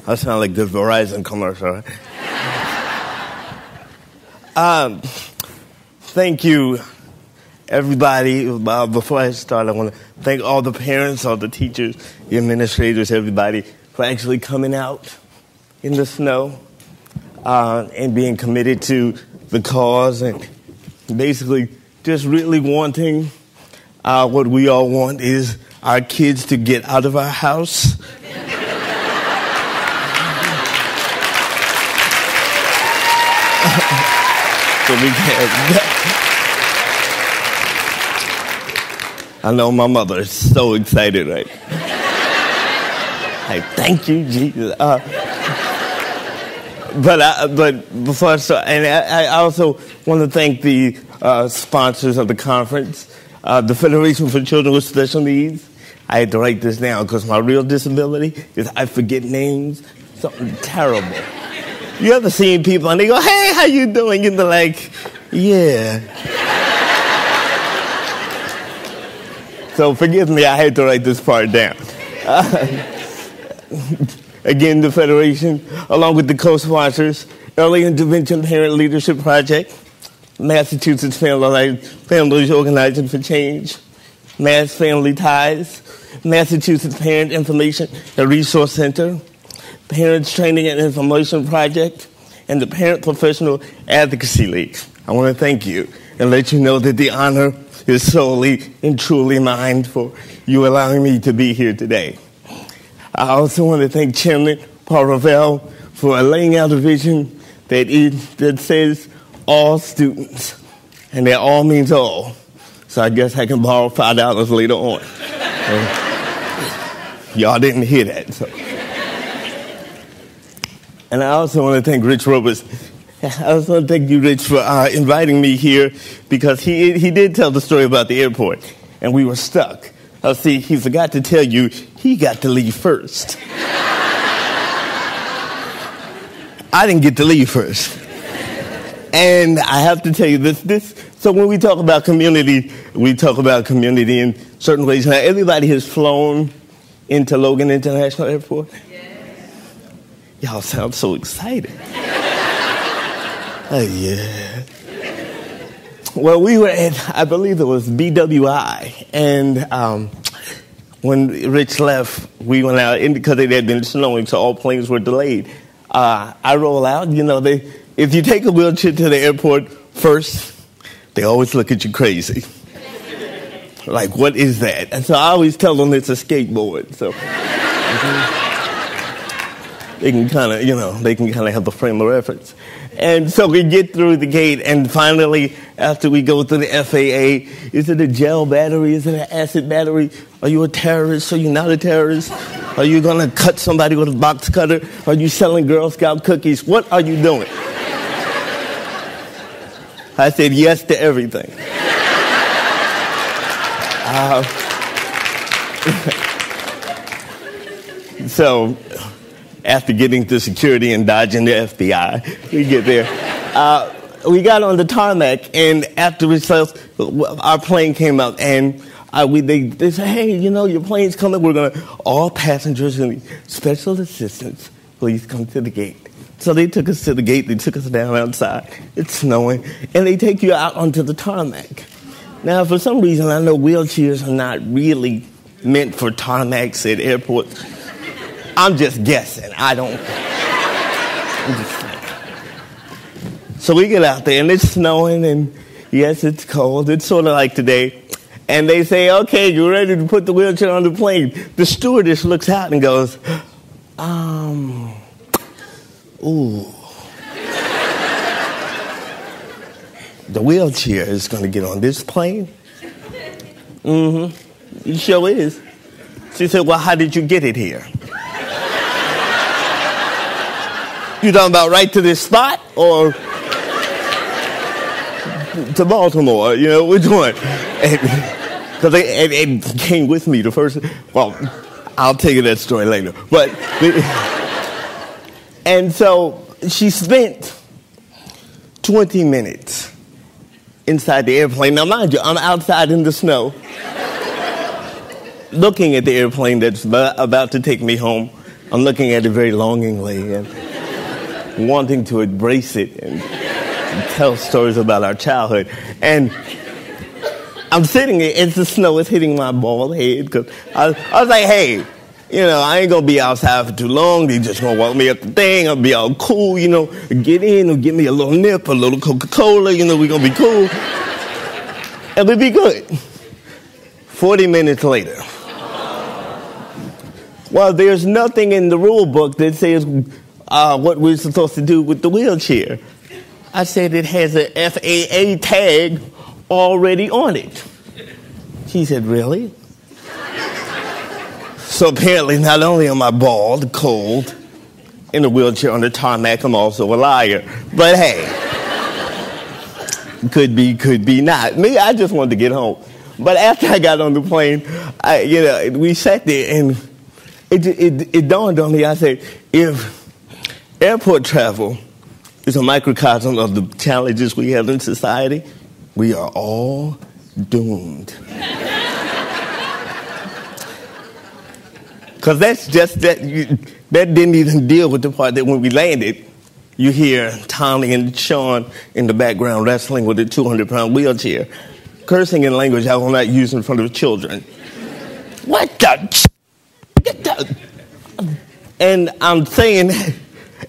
I sound like the Verizon commercial. Thank you, everybody. Before I start, I want to thank all the parents, all the teachers, the administrators, everybody for actually coming out in the snow and being committed to the cause and basically just really wanting what we all want is our kids to get out of our house. So we can. I know my mother is so excited, right? Like, thank you, Jesus. But before I start, and I also want to thank the sponsors of the conference, the Federation for Children with Special Needs. I had to write this down because my real disability is I forget names. Something terrible. You ever seen people and they go, "Hey, how you doing?" And they're like, "Yeah." So forgive me, I had to write this part down. Again, the Federation, along with the co-sponsors, Early Intervention Parent Leadership Project, Massachusetts Families Organizing for Change, Mass Family Ties, Massachusetts Parent Information and Resource Center, Parents Training and Information Project, and the Parent Professional Advocacy League. I want to thank you and let you know that the honor is solely and truly mine for you allowing me to be here today. I also want to thank Chairman Paul Ravel for laying out a vision that says all students, and that all means all. So I guess I can borrow $5 later on. Y'all didn't hear that. So. And I also want to thank Rich Roberts. I also want to thank you, Rich, for inviting me here because he did tell the story about the airport, and we were stuck. See, he forgot to tell you he got to leave first. I didn't get to leave first. And I have to tell you this. So when we talk about community, we talk about community in certain ways. Now, everybody has flown into Logan International Airport. Yes. Y'all sound so excited. Oh, yeah. Well, we were at, I believe it was BWI, and when Rich left, we went out, because it had been snowing, so all planes were delayed. I roll out, if you take a wheelchair to the airport first, they always look at you crazy. Like, what is that? And so I always tell them it's a skateboard, so they can kind of have the frame of reference. And so we get through the gate, and finally, after we go through the FAA, is it a gel battery? Is it an acid battery? Are you a terrorist? Are you not a terrorist? Are you going to cut somebody with a box cutter? Are you selling Girl Scout cookies? What are you doing? I said yes to everything. So, after getting through security and dodging the FBI, we get there. We got on the tarmac, and after results, our plane came out, and they said, "Hey, your plane's coming. We're going to, all passengers and special assistants, please come to the gate." So they took us to the gate. They took us down outside. It's snowing, and they take you out onto the tarmac. Now, for some reason, I know wheelchairs are not really meant for tarmacs at airports. I'm just guessing. I'm just saying. So we get out there, and it's snowing, and yes, it's cold. It's sort of like today. And they say, "Okay, you ready to put the wheelchair on the plane?" The stewardess looks out and goes, ooh. The wheelchair is going to get on this plane? Mm-hmm. It sure is. She said, "Well, how did you get it here?" You talking about right to this spot or to Baltimore? Which one? Because they came with me the first. Well, I'll tell you that story later. But and so she spent 20 minutes inside the airplane. Now, mind you, I'm outside in the snow, looking at the airplane that's about to take me home. I'm looking at it very longingly and wanting to embrace it and tell stories about our childhood. And I'm sitting there, and the snow is hitting my bald head. Cause I was like, hey, I ain't going to be outside for too long. They just going to walk me up the thing. I'll be all cool, get in and get me a little nip, a little Coca-Cola, we're going to be cool. And we'll be good. 40 minutes later. Well, there's nothing in the rule book that says what we're supposed to do with the wheelchair. I said it has an FAA tag already on it. She said, really? So apparently not only am I bald, cold, in a wheelchair on the tarmac, I'm also a liar. But hey, could be not. Me, I just wanted to get home. But after I got on the plane, we sat there and it dawned on me. I said, if airport travel is a microcosm of the challenges we have in society, we are all doomed. Because that's just that didn't even deal with the part that when we landed, you hear Tommy and Sean in the background wrestling with a 200-pound wheelchair, cursing in language I will not use in front of children. What the? And I'm saying,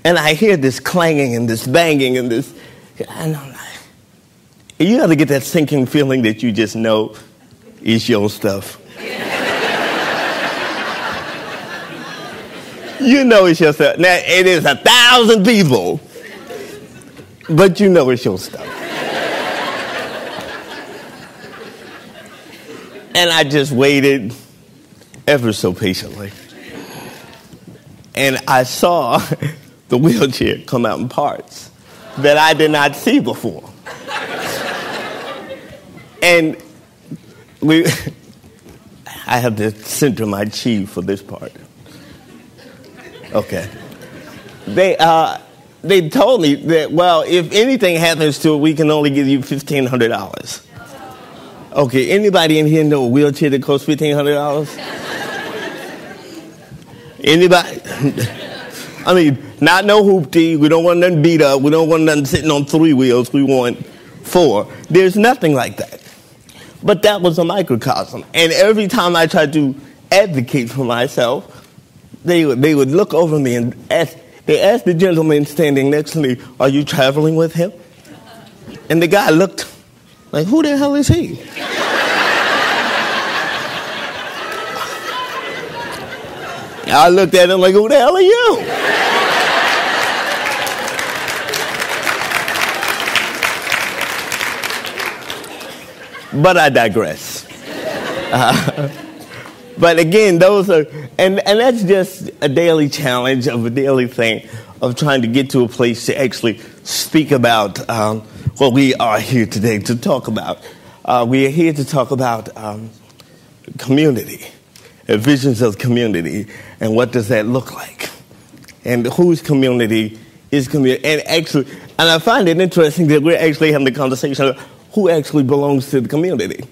and I hear this clanging and this banging and this, and I'm like, you got to get that sinking feeling that you just know is your stuff. You know it's your stuff. Now, it is 1,000 people, but you know it's your stuff. And I just waited ever so patiently. And I saw the wheelchair come out in parts that I did not see before. And I have to center my chi for this part. Okay. They told me that, well, if anything happens to it, we can only give you $1,500. Okay, anybody in here know a wheelchair that costs $1,500? Anybody? I mean, not no hoopty. We don't want nothing beat up. We don't want nothing sitting on 3 wheels. We want 4. There's nothing like that. But that was a microcosm. And every time I tried to advocate for myself, they would look over me and ask the gentleman standing next to me, are you traveling with him? And the guy looked like, who the hell is he? I looked at him like, who the hell are you? But I digress. But again, those are, and that's just a daily challenge of a daily thing of trying to get to a place to actually speak about what we are here today to talk about. We are here to talk about community, visions of community, and what does that look like, and whose community is community, and I find it interesting that we're actually having the conversation of who actually belongs to the community.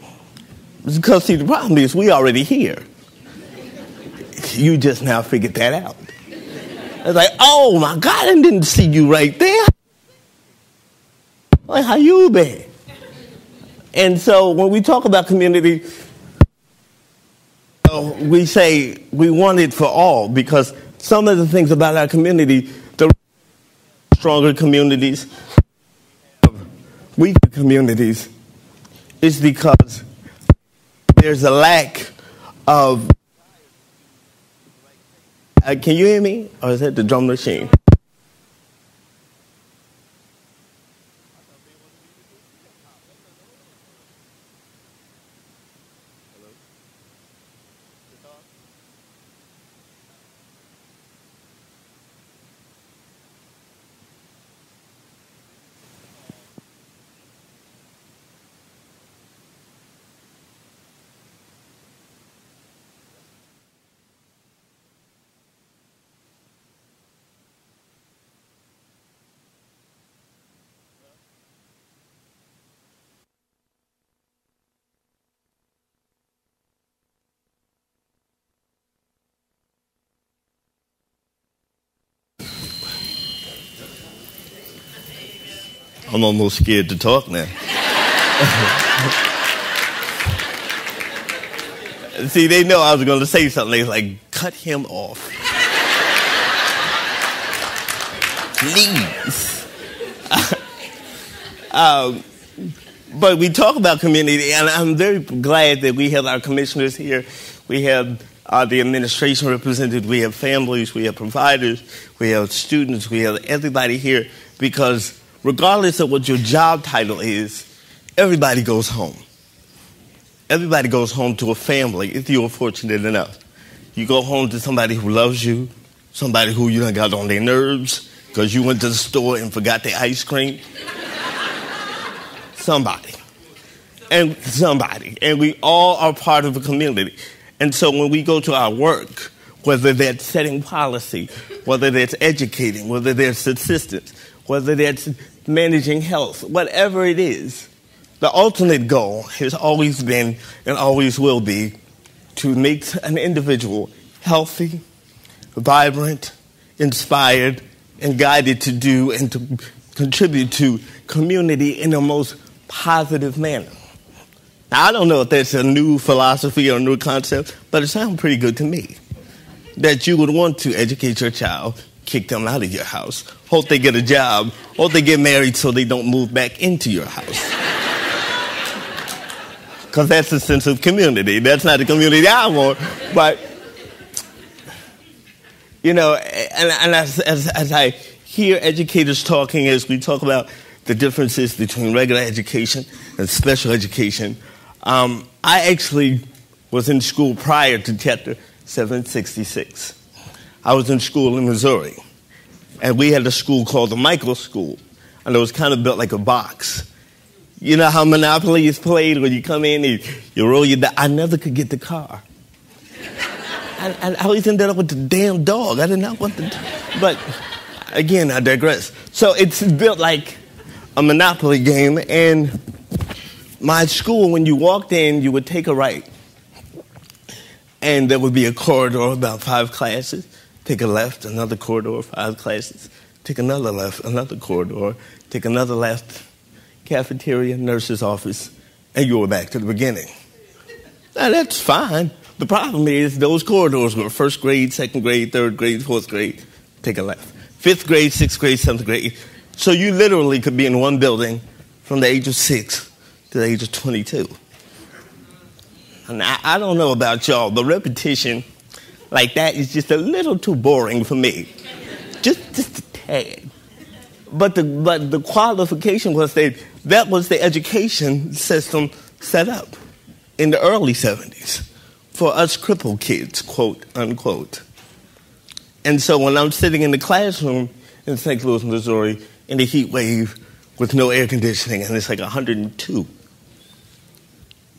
Because, see, the problem is we already here. You just now figured that out. It's like, oh, my God, I didn't see you right there. Like, how you been? And so when we talk about community, we say we want it for all, because some of the things about our community, the stronger communities, weaker communities, is because there's a lack of... can you hear me? Or is that the drum machine? I'm almost scared to talk now. See, they know I was going to say something. They was like, cut him off. Please. But we talk about community, and I'm very glad that we have our commissioners here. We have the administration represented. We have families. We have providers. We have students. We have everybody here, because regardless of what your job title is, everybody goes home. Everybody goes home to a family if you're fortunate enough. You go home to somebody who loves you, somebody who you done got on their nerves because you went to the store and forgot the ice cream. Somebody. And we all are part of a community. And so when we go to our work, whether that's setting policy, whether that's educating, whether that's assistance, whether that's managing health, whatever it is, the ultimate goal has always been and always will be to make an individual healthy, vibrant, inspired, and guided to do and to contribute to community in the most positive manner. Now, I don't know if that's a new philosophy or a new concept, but it sounds pretty good to me. That you would want to educate your child, kick them out of your house, hope they get a job, hope they get married so they don't move back into your house. Because that's a sense of community. That's not the community I want. But, you know, and as I hear educators talking, as we talk about the differences between regular education and special education, I actually was in school prior to Chapter 766. I was in school in Missouri. And we had a school called the microcosm. And it was kind of built like a box. You know how Monopoly is played when you come in and you roll your dice? I never could get the car. And I always ended up with the damn dog. I did not want the dog. But again, I digress. So it's built like a Monopoly game. And my school, when you walked in, you would take a right. And there would be a corridor, about 5 classes. Take a left, another corridor, 5 classes. Take another left, another corridor. Take another left. Cafeteria, nurse's office, and you were back to the beginning. Now, that's fine. The problem is those corridors were 1st grade, 2nd grade, 3rd grade, 4th grade. Take a left. 5th grade, 6th grade, 7th grade. So you literally could be in one building from the age of 6 to the age of 22. And I don't know about y'all, but repetition like that is just a little too boring for me. Just a tad. But the qualification was that was the education system set up in the early 70s for us crippled kids, quote, unquote. And so when I'm sitting in the classroom in St. Louis, Missouri, in the heat wave with no air conditioning, and it's like 102.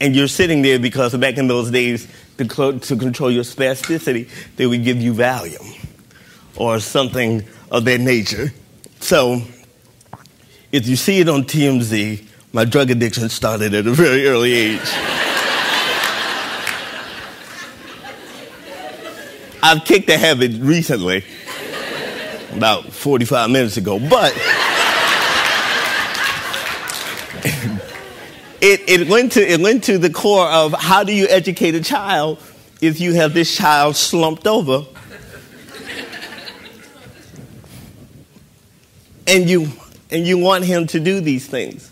And you're sitting there because back in those days, to control your spasticity, they would give you Valium or something of that nature. So, if you see it on TMZ, my drug addiction started at a very early age. I've kicked the habit recently, about 45 minutes ago, but it went to the core of how do you educate a child if you have this child slumped over and you want him to do these things.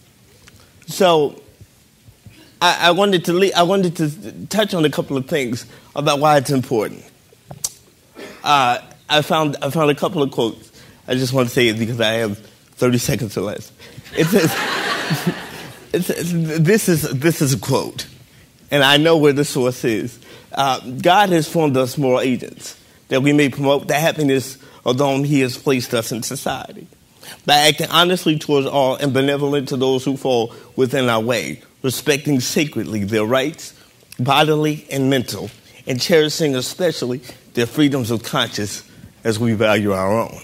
So I wanted to touch on a couple of things about why it's important. I found a couple of quotes. I just want to say it because I have 30 seconds or less. It says, this is a quote, and I know where the source is. God has formed us moral agents that we may promote the happiness of whom He has placed us in society, by acting honestly towards all and benevolent to those who fall within our way, respecting sacredly their rights, bodily and mental, and cherishing especially their freedoms of conscience as we value our own.